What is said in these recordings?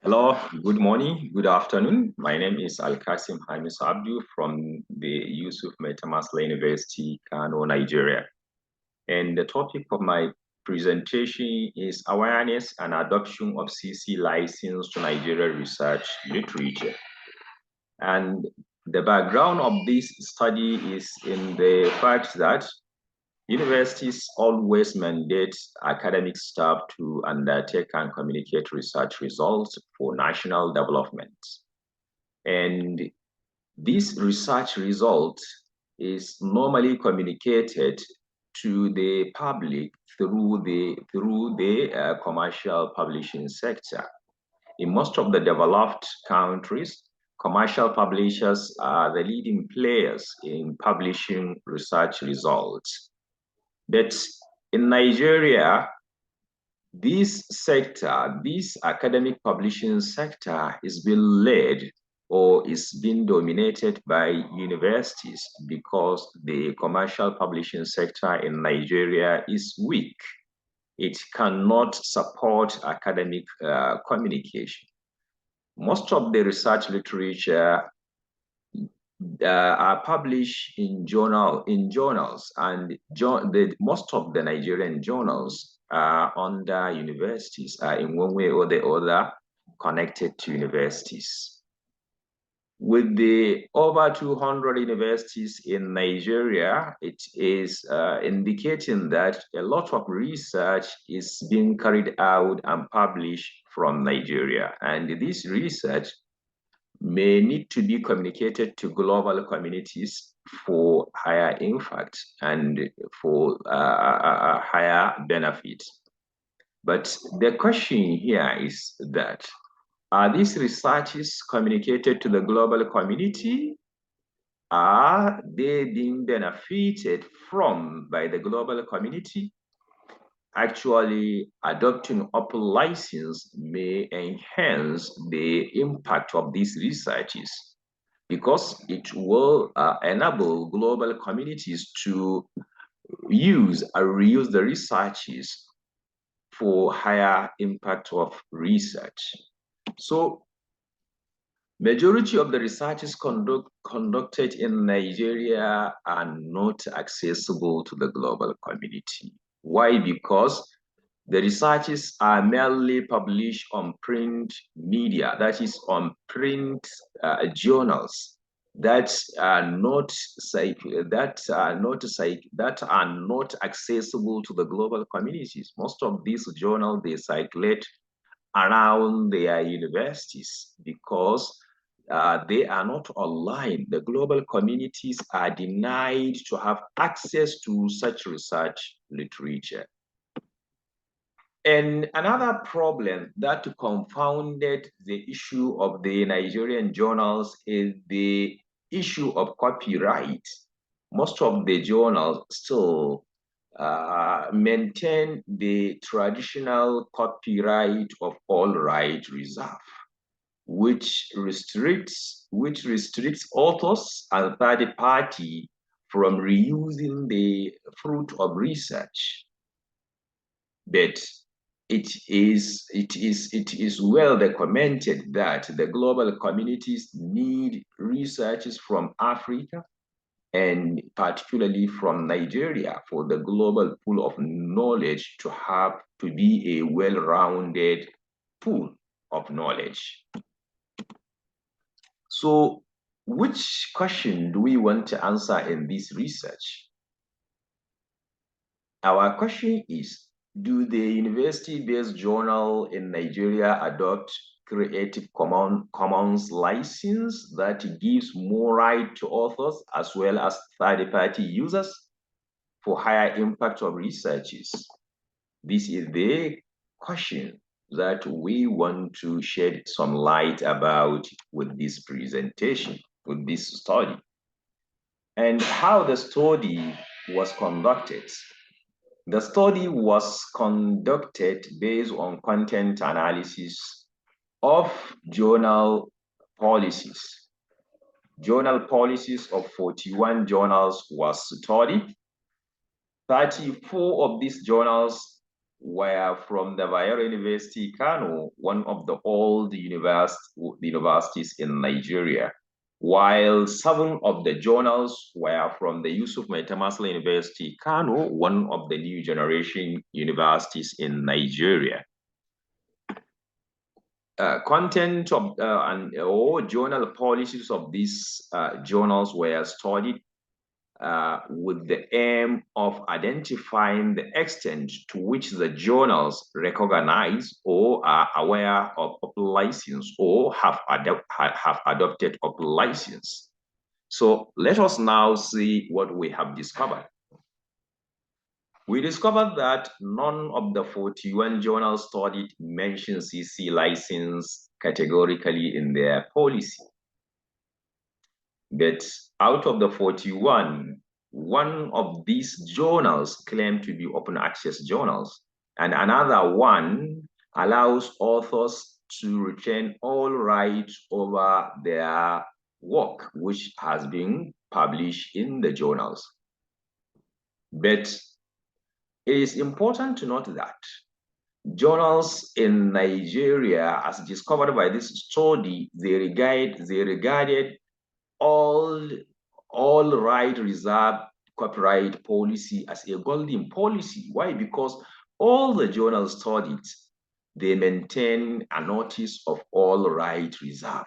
Hello, good morning, good afternoon. My name is Al-Kasim Hamis Abdu from the Yusuf Metamasla University, Kano, Nigeria. And the topic of my presentation is awareness and adoption of CC license to Nigeria research literature. And the background of this study is in the fact that universities always mandate academic staff to undertake and communicate research results for national development. And this research result is normally communicated to the public through the commercial publishing sector. In most of the developed countries, commercial publishers are the leading players in publishing research results. But in Nigeria, this sector, this academic publishing sector is being led or is being dominated by universities because the commercial publishing sector in Nigeria is weak. It cannot support academic communication. Most of the research literature are published in journals, and most of the Nigerian journals are under universities, are in one way or the other connected to universities. With the over 200 universities in Nigeria, it is indicating that a lot of research is being carried out and published from Nigeria. And this research may need to be communicated to global communities for higher impact and for higher benefit. But the question here is that, are these researches communicated to the global community? Are they being benefited from by the global community? Actually, adopting open license may enhance the impact of these researches because it will enable global communities to use or reuse the researches for higher impact of research. So, majority of the researches conducted in Nigeria are not accessible to the global community. Why? Because the researches are merely published on print media, that is on print journals that are not accessible to the global communities. Most of these journals, they circulate around their universities because they are not online. The global communities are denied to have access to such research literature. And another problem that confounded the issue of the Nigerian journals is the issue of copyright. Most of the journals still maintain the traditional copyright of all right reserve, which restricts authors and third party from reusing the fruit of research. But it is well documented that the global communities need researchers from Africa and particularly from Nigeria for the global pool of knowledge to be a well-rounded pool of knowledge. So, which question do we want to answer in this research? Our question is, do the university-based journal in Nigeria adopt Creative Commons license that gives more right to authors as well as third-party users for higher impact of researches? This is the question that we want to shed some light about with this presentation, with this study, and how the study was conducted. The study was conducted based on content analysis of journal policies. Journal policies of 41 journals was studied. 34 of these journals were from the Bayero University, Kano, one of the old universities in Nigeria, while 7 of the journals were from the Yusuf Mai Tamasila University, Kano, one of the new generation universities in Nigeria. Content of or journal policies of these journals were studied with the aim of identifying the extent to which the journals recognize or are aware of open license or have adopted open license. So let us now see what we have discovered. We discovered that none of the 41 journals studied mention CC license categorically in their policy. But out of the 41, one of these journals claimed to be open access journals, and another one allows authors to retain all rights over their work, which has been published in the journals. But it is important to note that journals in Nigeria, as discovered by this study, they regarded all right reserved copyright policy as a golden policy. Why? Because all the journals studied, they maintain a notice of all right reserved.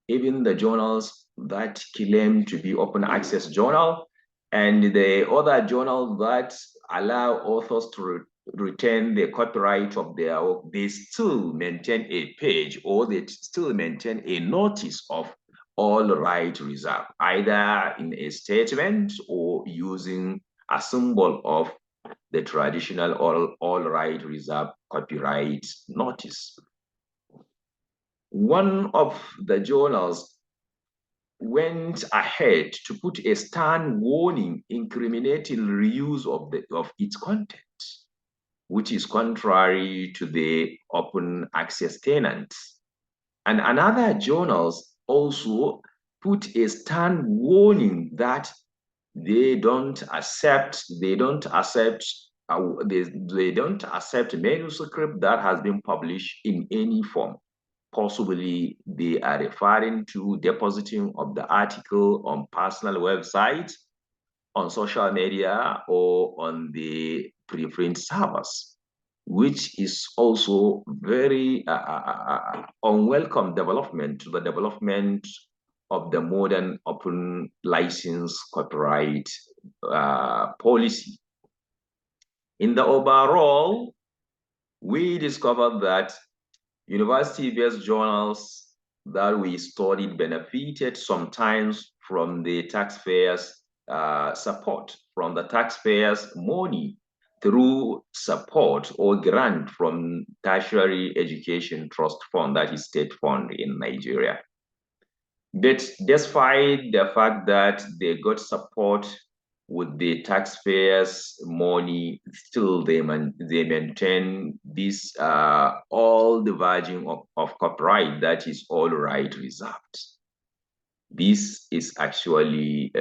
Even the journals that claim to be open access journal and the other journals that allow authors to retain the copyright of their work, they still maintain a page or they still maintain a notice of all right reserved, either in a statement or using a symbol of the traditional all right reserved copyright notice. One of the journals went ahead to put a stern warning incriminating reuse of its content, which is contrary to the open access tenets. And another journals also put a stern warning that they don't accept manuscript that has been published in any form. Possibly they are referring to depositing of the article on personal websites, on social media, or on the preprint servers, which is also very unwelcome development to the development of the modern open license copyright policy. In the overall, we discovered that university-based journals that we studied benefited sometimes from the taxpayers' support, from the taxpayers' money through support or grant from Tertiary Education Trust Fund, that is state fund in Nigeria. But despite the fact that they got support with the taxpayers' money, still they maintain this all the version of copyright that is all right reserved. This is actually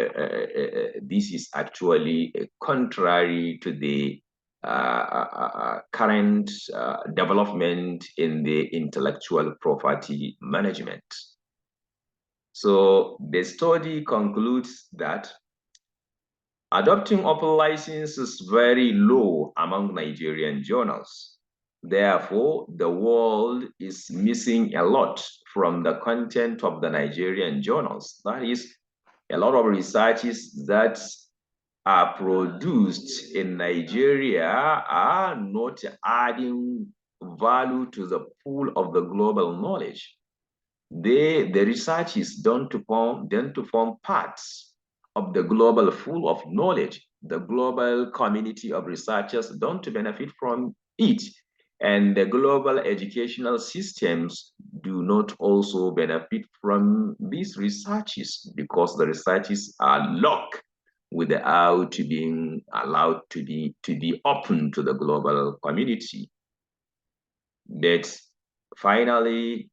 contrary to the current development in the intellectual property management. So the study concludes that adopting open license is very low among Nigerian journals. Therefore, the world is missing a lot from the content of the Nigerian journals. That is, a lot of researches that are produced in Nigeria are not adding value to the pool of the global knowledge. The researches don't form parts of the global pool of knowledge. The global community of researchers don't benefit from it. And the global educational systems do not also benefit from these researches because the researches are locked without being allowed to be open to the global community. But finally,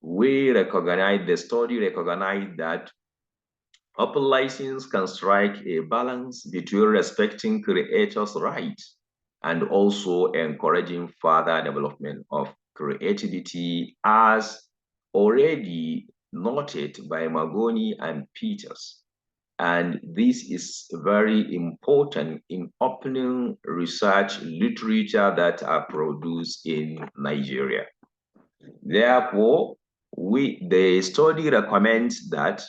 the study recognized that open license can strike a balance between respecting creators' rights and also encouraging further development of creativity, as already noted by Magoni and Peters. And this is very important in opening research literature that are produced in Nigeria. Therefore, the study recommends that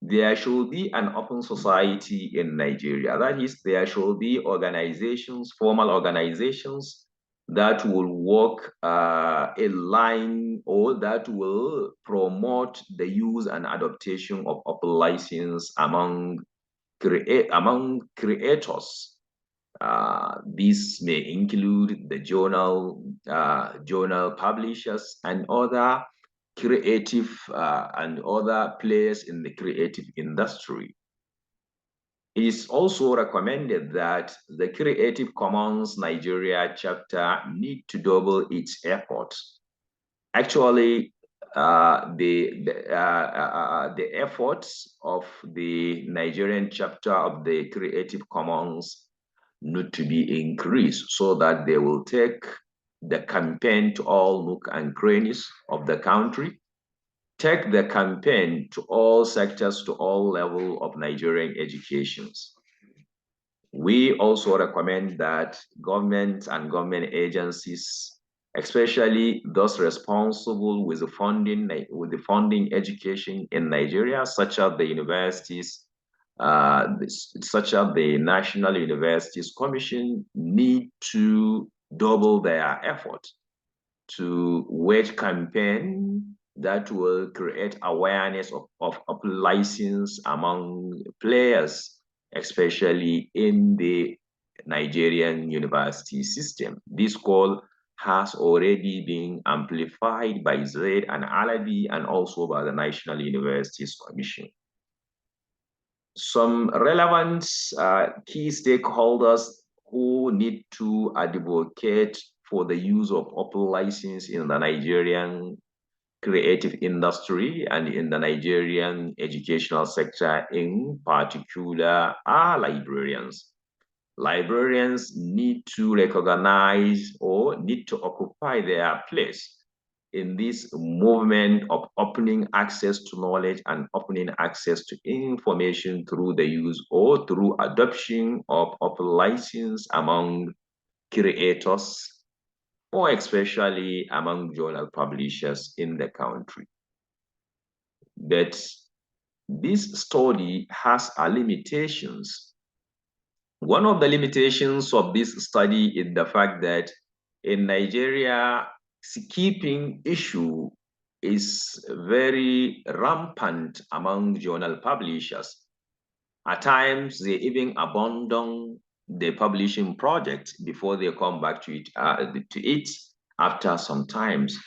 there should be an open society in Nigeria. That is, there should be organizations, formal organizations that will work in line or that will promote the use and adaptation of open license among creators. These may include the journal publishers and other creative and other players in the creative industry. It is also recommended that the Creative Commons Nigeria chapter need to double its efforts. Actually, the efforts of the Nigerian chapter of the Creative Commons need to be increased so that they will take the campaign to all nook and crannies of the country, take the campaign to all sectors, to all levels of Nigerian educations. We also recommend that government and government agencies, especially those responsible with the funding education in Nigeria, such as the universities, such as the National Universities Commission, need to double their effort to wage campaign that will create awareness of license among players, especially in the Nigerian university system. This call has already been amplified by Zaid and Alabi and also by the National Universities Commission. Some relevant key stakeholders who need to advocate for the use of open license in the Nigerian creative industry and in the Nigerian educational sector in particular are librarians. Librarians need to recognize or need to occupy their place in this movement of opening access to knowledge and opening access to information through the use or through adoption of open license among creators, or especially among journal publishers in the country. But this study has limitations. One of the limitations of this study is the fact that in Nigeria, skipping issue is very rampant among journal publishers. At times, they even abandon the publishing project before they come back to it after some times.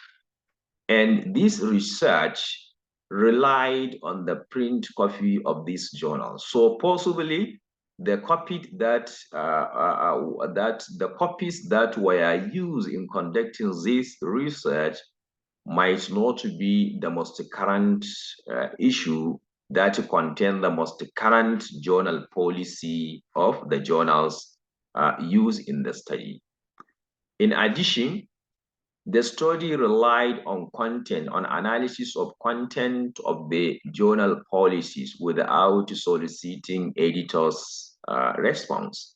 And this research relied on the print copy of this journal. So possibly the copies that were used in conducting this research might not be the most current issue that contain the most current journal policy of the journals used in the study. In addition, the study relied on analysis of content of the journal policies without soliciting editors' response.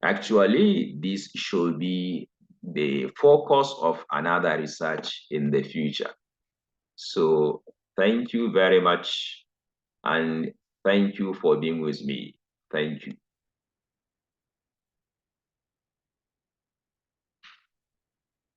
Actually, this should be the focus of another research in the future. So thank you very much, and thank you for being with me. Thank you.